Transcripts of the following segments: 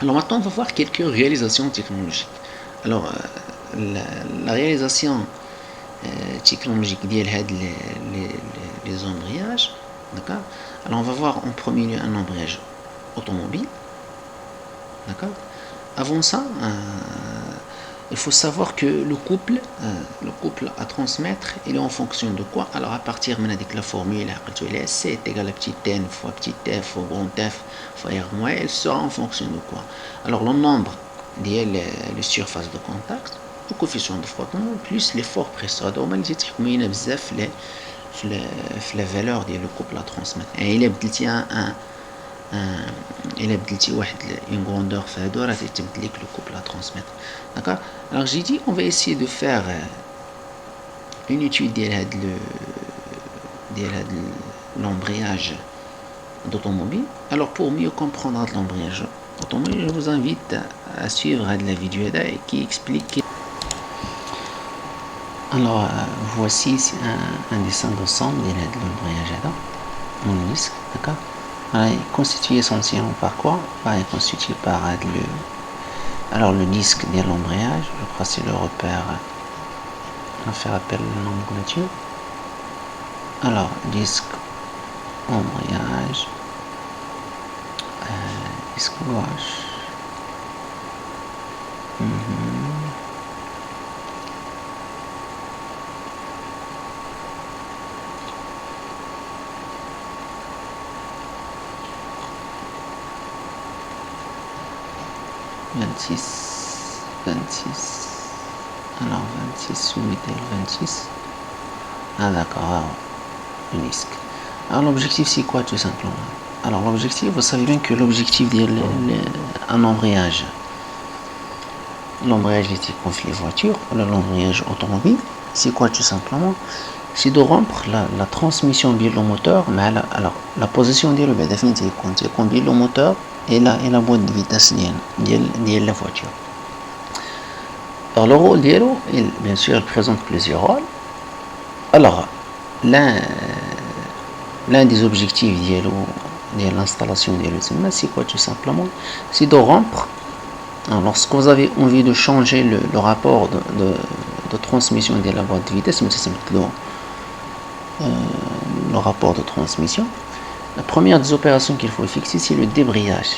Alors maintenant, on va voir quelques réalisations technologiques. Alors, la réalisation technologique les embrayages, d'accord. Alors, on va voir en premier lieu un embrayage automobile, d'accord. Avant ça, il faut savoir que le couple à transmettre, il est en fonction de quoi? Alors, à partir maintenant de la formule, C est égal à petit n fois petit f fois grand f fois r moins, elle sera en fonction de quoi? Alors, le nombre les surfaces de contact, le coefficient de frottement, plus l'effort précédent, la valeur du couple à transmettre. Et il a une grandeur فهادو راه تيتبدل لك le couple à transmettre. D'accord. Alors j'ai dit on va essayer de faire une étude de l'embrayage d'automobile. Alors pour mieux comprendre l'embrayage automobile, je vous invite à suivre la vidéo qui explique. Alors voici un dessin d'ensemble de l'embrayage mon disque, d'accord. Il est constitué essentiellement par quoi? Il est constitué par le disque de l'embrayage, je crois que c'est le repère, on va faire appel à la nomenclature. Alors, disque embrayage, disque gauche, alors 26 ou 26. Ah d'accord, le disque. Alors l'objectif c'est quoi tout simplement? Alors l'objectif, vous savez bien que l'objectif d'un embrayage, l'embrayage des conflits voitures, l'embrayage automobile, c'est quoi tout simplement? C'est de rompre la transmission de le moteur, mais alors la position de le moteur et la boîte de vitesse de la voiture. Alors le rôle d'Hero, bien sûr, il présente plusieurs rôles. Alors, l'un des objectifs de l'installation de c'est quoi tout simplement? C'est de rompre. Alors, lorsque vous avez envie de changer le rapport de transmission de la boîte de vitesse, le rapport de transmission, la première des opérations qu'il faut fixer, c'est le débrayage.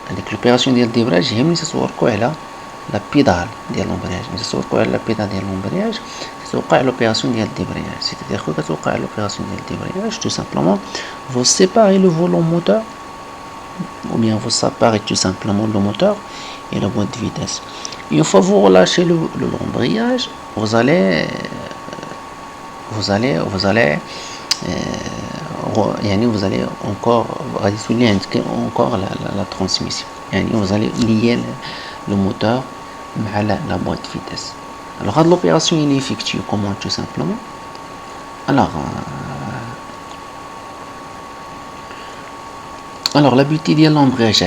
Avec l'opération de débrayage, la pédale de l'embrayage. La pédale de l'embrayage, c'est l'opération de débrayage. C'est-à-dire que quand l'opération de débrayage, tout simplement, vous séparez le volant moteur, ou bien vous séparez tout simplement le moteur et la boîte de vitesse. Une fois vous relâchez l'embrayage, vous allez encore la transmission. Vous allez lier le moteur à la boîte de vitesse. Alors l'opération est effectuée comment tout simplement? Alors la beauté de l'embrayage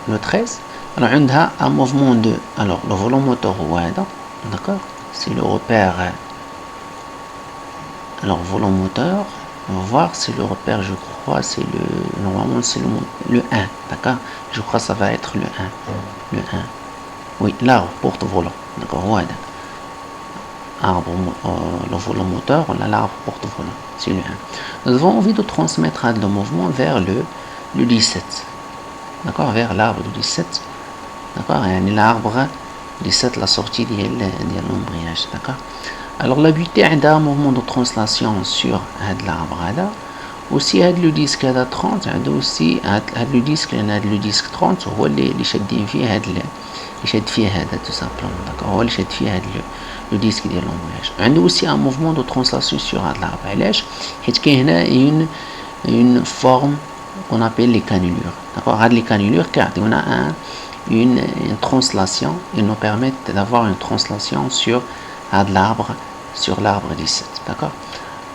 le 13. Alors on a un mouvement de le volant moteur d'accord, c'est le repère. Alors volant moteur, on va voir, c'est le repère, je crois, normalement c'est le 1, d'accord. Je crois que ça va être le 1. Oui, l'arbre porte-volant, d'accord. Le volant moteur, on a l'arbre porte-volant, c'est le 1. Nous avons envie de transmettre le mouvement vers le 17, d'accord, vers l'arbre du 17, d'accord. Et l'arbre 17, la sortie de l'embrayage, d'accord. Alors la beauté a un mouvement de translation sur l'arbre aussi le disque 30 aussi le disque 30 هو اللي شادين فيه يشد فيه هذا tout simplement, d'accord. هو اللي شاد فيه le disque ديال l'embrayage. عنده aussi un mouvement de translation sur l'arbre. علاش؟ حيت كاين هنا une forme qu'on appelle les cannelures, d'accord. هاد les cannelures كيعطيونا une translation, ils nous permettent d'avoir une translation sur l'arbre 17, d'accord.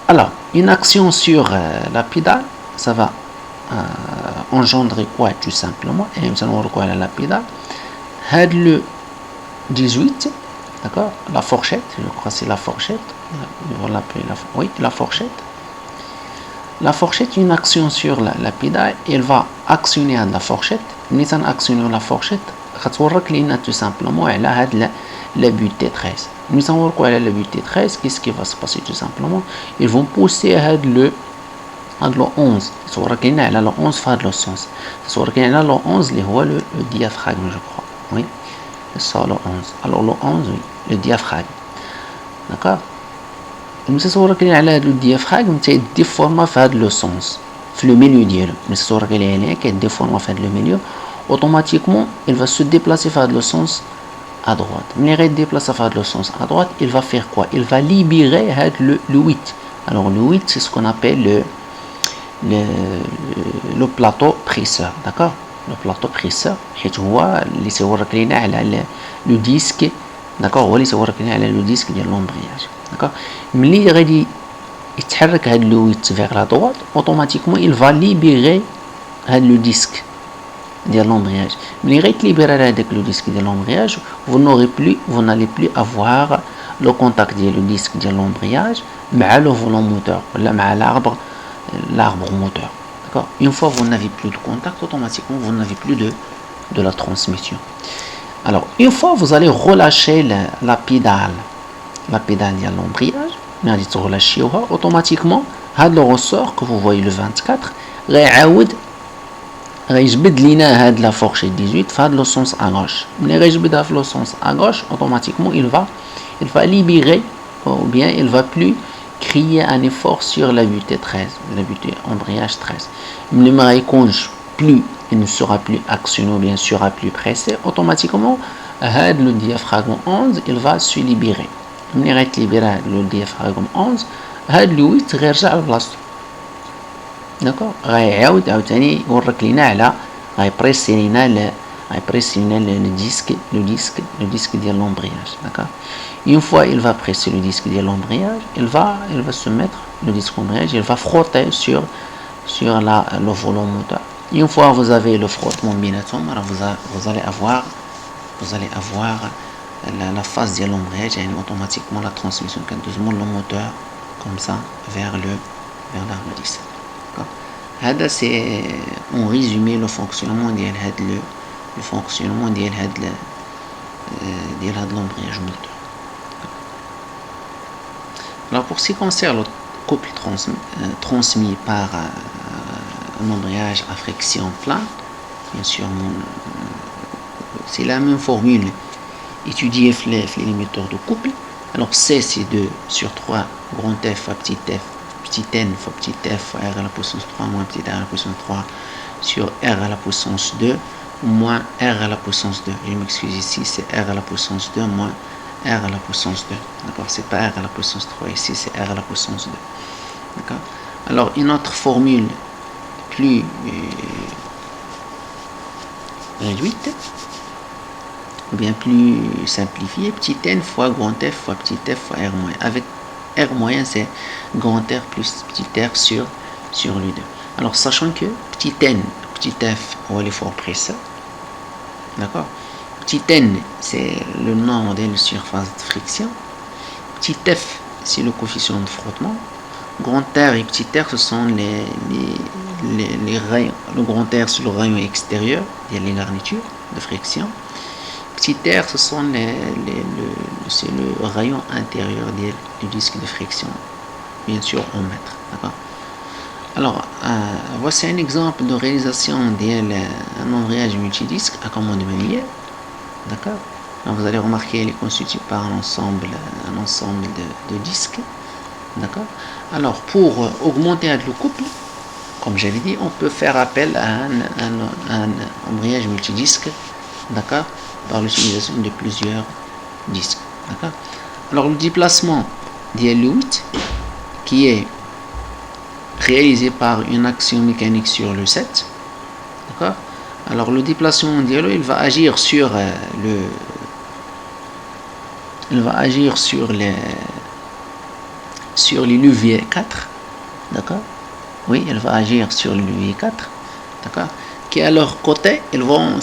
Alors une action sur la pédale, ça va engendrer quoi tout simplement? Et nous allons voir quoi la pédale. Le 18, d'accord, la fourchette, je crois que c'est la fourchette, on va l'appeler la fourchette. La fourchette, une action sur la pédale, elle va actionner la fourchette ملي تنأكسيونيو لا فورشيت غتورك لينا تو سامبلومون على هاد la butte T13. ملي تنوركو على la butte T13 qu'est-ce qui va se passer tout simplement, ils vont pousser هاد لو 11 تصورك لينا على لو 11 في هاد لو سونس، تصورك لينا على لو 11 اللي هو لو diaphragme je crois. oui ça le 11. alors le 11 oui le diaphragme. d'accord. ملي تصورك لينا على هاد لو diaphragme تيديفورما في هاد لو سونس في لو ميليو ديالو. ملي تصورك لينا كيديفورما في هاد لو ميليو automatiquement il va se déplacer vers le sens à droite. Mais il déplace vers le sens à droite, il va faire quoi? Il va libérer le 8. Alors le 8 c'est ce qu'on appelle le plateau presseur. d'accord. le plateau presseur حيت هو اللي تيورك لينا على لو ديسك. d'accord. هو اللي تيورك لينا على لو ديسك ديال لومبرياج. d'accord. ملي غادي يتحرك هاد لو 8 vers la droite, automatiquement il va libérer هاد لو ديسك ديال l'embrayage. ملي غيتليبرا هذاك لو ديسك ديال l'embrayage, vous n'allez plus avoir le contact ديال لو ديسك ديال l'embrayage مع le volant moteur ولا مع l'arbre moteur. d'accord. une fois vous n'avez plus de contact, automatiquement vous n'avez plus de la transmission. alors une fois vous allez relâcher la pédale ديال l'embrayage, ملي غادي ترلاشيوها automatiquement هاد لو ressort que vous voyez le 24 غيعاود غيجبد لينا هاد لا فورشيت 18 في هاد لو سونس ا غوش. ملي غيجبدها في لو سونس ا غوش automatiquement il va libérer ou bien il va plus créer un effort sur la butée 13, la butée embrayage 13. ملي ما غيكونش plus, il ne sera plus actionné ou bien sera plus pressé, automatiquement هاد لو diaphragme 11 il va se libérer. ملي غيتليبيرا لو diaphragme 11 هاد لو 8 غيرجع لبلاصتو. d'accord. غيعاود عاوتاني يورك لينا على غيبريسي لينا le disque ديال l'embrayage. d'accord. une fois il va presser le disque ديال l'embrayage, il va se mettre le disque embrayage, il va frotter sur le volant moteur. une fois vous avez le frottement بيناتهم, vous allez avoir la phase ديال l'embrayage, يعني automatiquement la transmission كندوزمو le moteur comme ça vers l'arbre 17. هذا c'est en résumé le fonctionnement ديال هاد l'embrayage moteur. alors pour ce qui concerne le couple transmis par un embrayage à friction plane, bien sûr c'est la même formule étudiée les limiteurs de couple. alors C c'est 2 sur 3 grand F à petit f petit n fois petit f fois r à la puissance 3 moins petit r à la puissance 3 sur r à la puissance 2 moins r à la puissance 2. je m'excuse, ici c'est r à la puissance 2 moins r à la puissance 2. d'accord. c'est pas r à la puissance 3, ici c'est r à la puissance 2. d'accord. alors une autre formule plus réduite ou bien plus simplifiée, petit n fois grand F fois petit f fois r moyen. avec R moyen c'est grand R plus petit r sur les deux. alors sachant que petit n, petit f ou l'effort presseur, d'accord. petit n c'est le nombre de surfaces de friction, petit f c'est le coefficient de frottement, grand R et petit r ce sont les rayons. le grand R c'est le rayon extérieur, il y a les garnitures de friction. petit r ce sont c'est le rayon intérieur du disque de friction, bien sûr en mètres. d'accord. alors voici un exemple de réalisation d'un embrayage multidisque à commande manuelle. d'accord. alors vous allez remarquer il est constitué par un ensemble de disques. d'accord. alors pour augmenter le couple, comme j'avais dit, on peut faire appel à un embrayage multidisque. d'accord. par l'utilisation de plusieurs disques. d'accord. alors le déplacement d'IL 8 qui est réalisé par une action mécanique sur le 7. d'accord. alors le déplacement d'IL il va agir sur les leviers 4. d'accord. oui, il va agir sur le levier 4. d'accord. qui à leur côté ils vont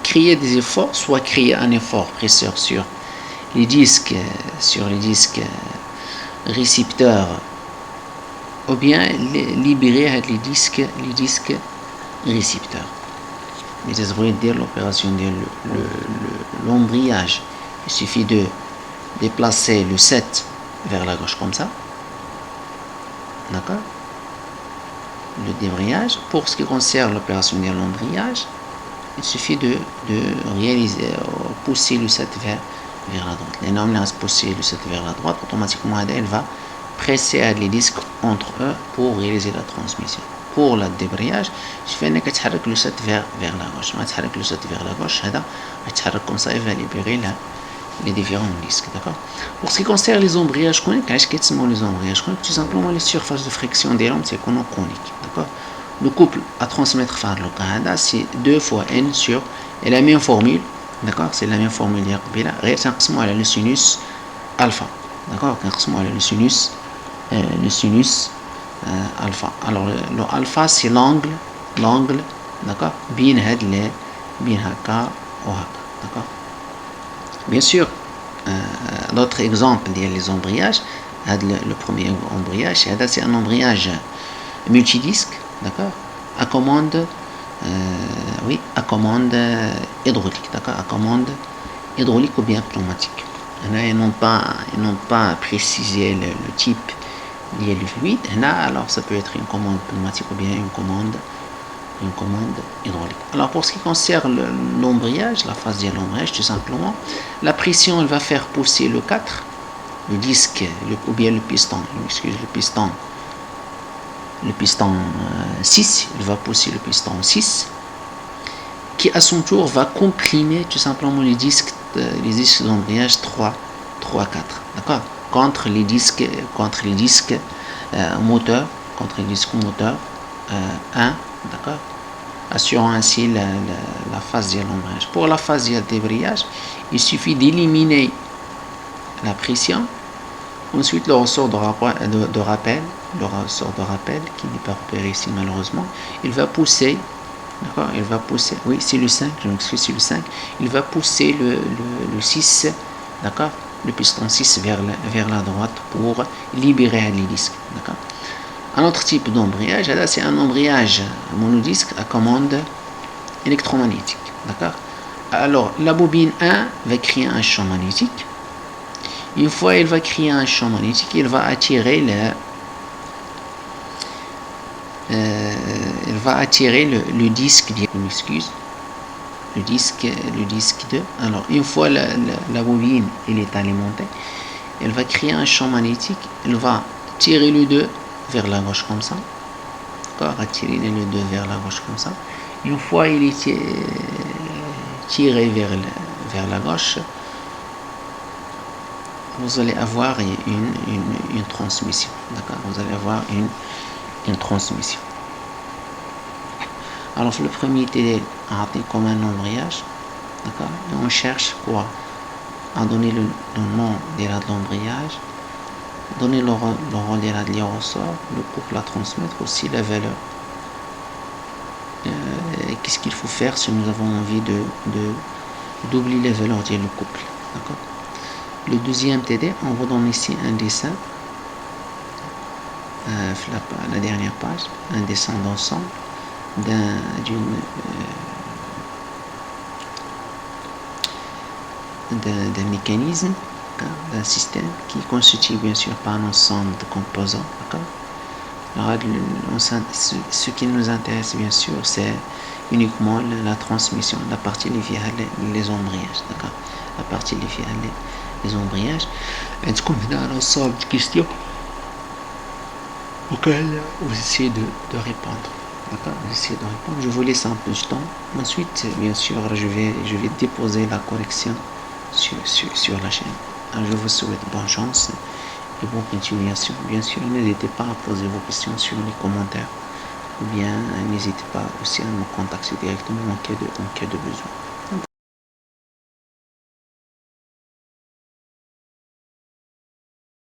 créer des efforts, soit créer un effort presseur sur les disques récepteurs, ou bien libérer les disques récepteurs. l'opération de l'ombrillage. Il suffit de déplacer le 7 vers la gauche comme ça. D'accord? Le débrayage. Pour ce qui concerne l'opération de l'ombrillage, il suffit de réaliser, pousser le 7 vers la droite. L'énorme pousser le 7 vers la droite, automatiquement elle va presser les disques entre eux pour réaliser la transmission. Pour le débrayage, il suffit de تحرك le 7 vers la gauche. ما تحرك le 7 vers la gauche, هذا يتحرك comme ça, il va libérer les différents disques. D'accord? Pour ce qui concerne les embrayages coniques, qu'est-ce que sont les embrayages coniques? Tout simplement les surfaces de friction des lampes, c'est conique. D'accord? Le couple à transmettre par le Canada, c'est 2 fois n sur, et la même formule, d'accord? C'est la même formule, c'est le sinus alpha. D'accord? Le sinus alpha. Alors le alpha c'est l'angle, d'accord, bien haka ou haka, d'accord. Bien sûr, l'autre exemple des embrayages, le premier embrayage, c'est un embrayage multidisque, d'accord, à commande hydraulique, d'accord, à commande hydraulique ou bien pneumatique. Ils n'ont pas précisé le type lié du fluide. Alors ça peut être une commande pneumatique ou bien une commande hydraulique. Alors pour ce qui concerne l'embrayage, la phase de l'embrayage, tout simplement, la pression elle va faire pousser le 4, le disque, ou bien le piston 6, il va pousser le piston 6, qui à son tour va comprimer tout simplement les disques d'embrayage 3, 4, d'accord, contre les disques moteurs 1, d'accord, assurant ainsi la phase de l'embrayage. Pour la phase de débrayage, il suffit d'éliminer la pression. Ensuite, le ressort de rappel, qui n'est pas repéré ici malheureusement, il va pousser, d'accord, oui c'est le 5, je m'excuse, c'est le 5, il va pousser le 6, d'accord, le piston 6 vers la droite pour libérer les disques, d'accord. Un autre type d'embrayage, là c'est un embrayage monodisque à commande électromagnétique, d'accord. Alors la bobine 1 va créer un champ magnétique. Une fois elle va créer un champ magnétique, il va attirer le disque, le disque 2. Alors une fois la bobine elle est alimentée, elle va créer un champ magnétique, elle va tirer le 2 vers la gauche comme ça, d'accord, attirer le 2 vers la gauche comme ça. Une fois il est tiré vers la gauche, vous allez avoir une transmission, d'accord, vous allez avoir une transmission. Alors le premier était comme un embrayage, d'accord, et on cherche quoi, à donner le nom de l'embrayage, donner le rôle de la ressort, le couple à transmettre, aussi la valeur. Qu'est-ce qu'il faut faire si nous avons envie d'oublier les valeurs du couple, d'accord. Le deuxième TD, on vous donne ici un dessin, la dernière page, un dessin d'ensemble d'un mécanisme, d'un système qui est constitué bien sûr par un ensemble de composants, d'accord. Alors, ce qui nous intéresse bien sûr, c'est uniquement la transmission, la partie liée les embrayages, d'accord, la partie liée les embrayages. Et du coup, on a un ensemble de questions auxquelles vous essayez de répondre. D'accord, essayez de répondre. Je vous laisse un peu de temps. Ensuite, bien sûr, je vais déposer la correction sur la chaîne. Alors, je vous souhaite bonne chance et bonne continuation. Bien sûr, n'hésitez pas à poser vos questions sur les commentaires, ou bien n'hésitez pas aussi à me contacter directement en cas de besoin.